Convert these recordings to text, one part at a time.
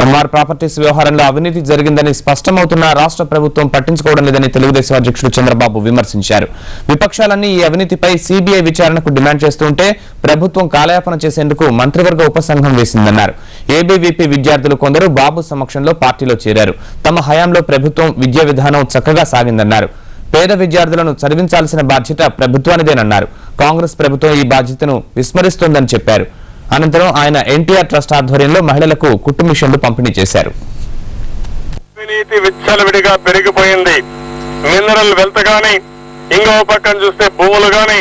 MR properties వ్యవహారంలో అవినీతి జరిగిందని స్పష్టమవుతున్న రాష్ట్ర ప్రభుత్వం పట్టించుకోవడం లేదని తెలుగుదేశం అధ్యక్షుడు చంద్రబాబు విమర్శించారు. విపక్షాలన్నీ ఈ అవినీతిపై సిబిఐ విచారణకు డిమాండ్ చేస్తుంటే ప్రభుత్వం కాలయాపన చేసేందుకు మంత్రివర్గ ఉపసంఘం వేసిందన్నారు. ఏబీవీపీ విద్యార్థులు కొందరు బాబు సమక్షంలో పార్టీలో చేరారు. తమ హయాంలో ప్రభుత్వం విద్యా విధానం చక్కగా సాగిందన్నారు. పేద విద్యార్థులను చదివించాల్సిన బాధ్యత ప్రభుత్వానిదేనన్నారు. కాంగ్రెస్ ప్రభుత్వం ఈ బాధ్యతను విస్మరిస్తోందని చెప్పారు. అనంతరం ఆయన ఎన్టీఆర్ ట్రస్ట్ ఆధ్వర్యంలో మహిళలకు కుట్టు మిషన్లు పంపిణీ చేశారు. అవినీతి విచ్చలవిడిగా పెరిగిపోయింది. మినరల్ వెల్త్ గాని, ఇంకో పక్కన చూస్తే భూములు గాని,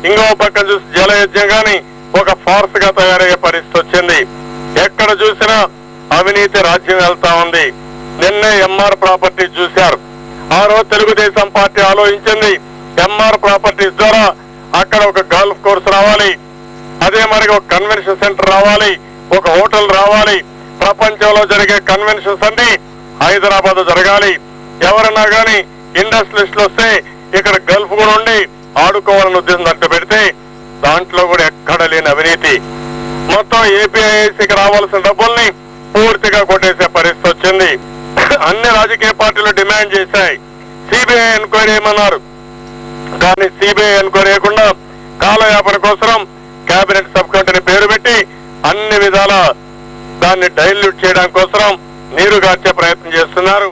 ఇంకో పక్కన చూస్తే జలయజ్ఞం గాని ఒక ఫార్స్ గా తయారయ్యే పరిస్థితి వచ్చింది. ఎక్కడ చూసినా అవినీతి రాజ్యం వెళ్తా ఉంది. నిన్నే ఎంఆర్ ప్రాపర్టీస్ చూశారు. ఆ రోజు తెలుగుదేశం పార్టీ ఆలోచించింది, ఎంఆర్ ప్రాపర్టీస్ ద్వారా అక్కడ ఒక గల్ఫ్ కోర్స్ రావాలి, అదే మరి ఒక కన్వెన్షన్ సెంటర్ రావాలి, ఒక హోటల్ రావాలి. ప్రపంచంలో జరిగే కన్వెన్షన్స్ అన్ని హైదరాబాద్ జరగాలి. ఎవరన్నా గానీ ఇండస్ట్రియలిస్టులు వస్తే ఇక్కడ గల్ఫ్ కూడా ఉండి ఆడుకోవాలని ఉద్దేశం అట్టు పెడితే దాంట్లో కూడా ఎక్కడ లేని అవినీతి. మొత్తం ఏపీఐఐసికి రావాల్సిన డబ్బుల్ని పూర్తిగా కొట్టేసే పరిస్థితి వచ్చింది. అన్ని రాజకీయ పార్టీలు డిమాండ్ చేశాయి, సిబిఐ ఎంక్వైరీ ఏమన్నారు. కానీ సిబిఐ ఎంక్వైరీ చేయకుండా కాలయాపన కోసం కేబినెట్ సబ్ కమిటీని పేరు పెట్టి అన్ని విధాల దాన్ని డైల్యూట్ చేయడం కోసం నీరుగార్చే ప్రయత్నం చేస్తున్నారు.